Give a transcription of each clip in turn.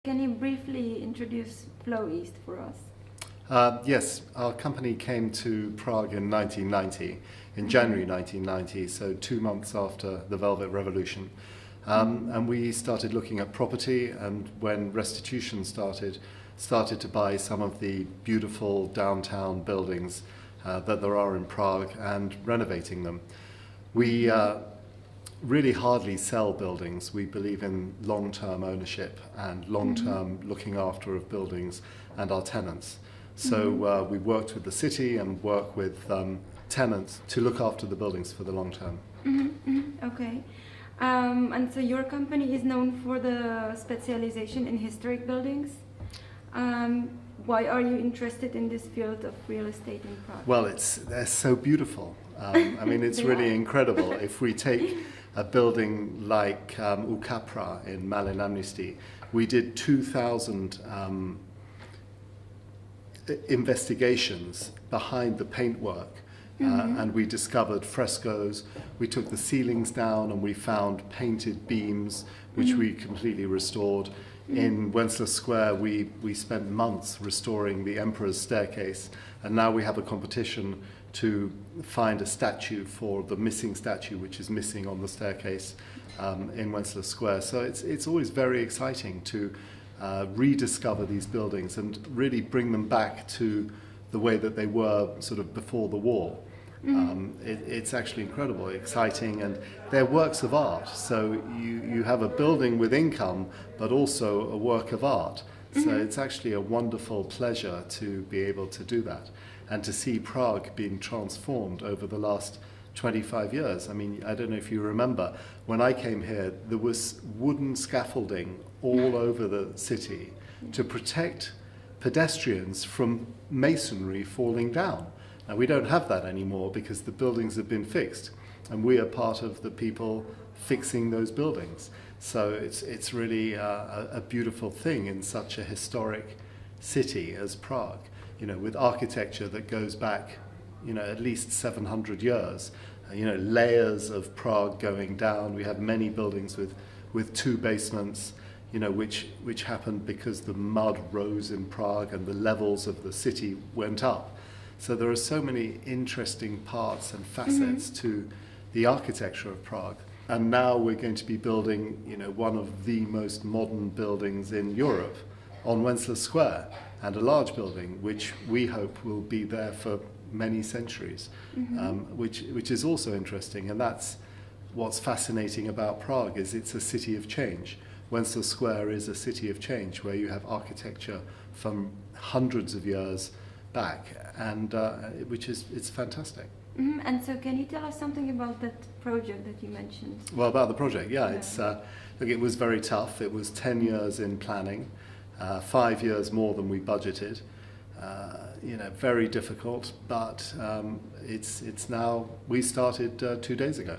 Can you briefly introduce Flow East for us? Yes, our company came to Prague in 1990, in January 1990, so 2 months after the Velvet Revolution. And we started looking at property, and when restitution started to buy some of the beautiful downtown buildings that there are in Prague and renovating them. We really hardly sell buildings. We believe in long-term ownership and long-term looking after of buildings and our tenants. So we worked with the city and work with tenants to look after the buildings for the long term. Okay. And so your company is known for the specialization in historic buildings. Why are you interested in this field of real estate in Prague? Well, they're so beautiful. I mean, it's really incredible. If we take a building like U Capra in Malin Amnesty, we did 2,000 investigations behind the paintwork, and we discovered frescoes. We took the ceilings down and we found painted beams, which we completely restored. In Wenceslas Square, we spent months restoring the Emperor's Staircase, and now we have a competition to find a statue for the missing statue, which is missing on the staircase in Wenceslas Square. So it's always very exciting to rediscover these buildings and really bring them back to the way that they were sort of before the war. It's actually incredible, exciting, and they're works of art. So you have a building with income, but also a work of art. So it's actually a wonderful pleasure to be able to do that and to see Prague being transformed over the last 25 years. I mean, I don't know if you remember, when I came here, there was wooden scaffolding all over the city to protect pedestrians from masonry falling down. Now, we don't have that anymore because the buildings have been fixed, and we are part of the people fixing those buildings. So it's really a beautiful thing in such a historic city as Prague, you know, with architecture that goes back, you know, at least 700 years, you know, layers of Prague going down. We have many buildings with 2 basements, you know, which happened because the mud rose in Prague and the levels of the city went up. So there are so many interesting parts and facets to the architecture of Prague. And now we're going to be building, you know, one of the most modern buildings in Europe on Wenceslas Square, and a large building which we hope will be there for many centuries, which is also interesting. And that's what's fascinating about Prague, is it's a city of change. Wenceslas Square is a city of change where you have architecture from hundreds of years back, and it's fantastic. And so can you tell us something about that project that you mentioned? Well, about the project, yeah. Look, it was very tough. It was 10 years in planning, 5 years more than we budgeted. You know, very difficult, but it's now, we started 2 days ago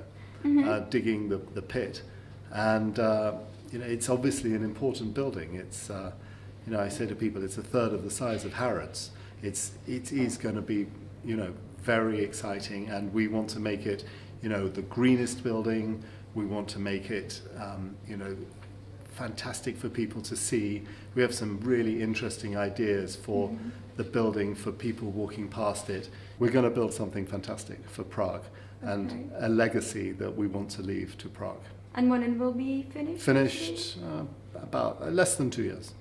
digging the pit, and you know, it's obviously an important building. It's you know, I say to people, it's a third of the size of Harrods. It is going to be, you know, very exciting, and we want to make it, you know, the greenest building. We want to make it, you know, fantastic for people to see. We have some really interesting ideas for the building, for people walking past it. We're going to build something fantastic for Prague, and a legacy that we want to leave to Prague. And when it will be finished? Finished about less than 2 years.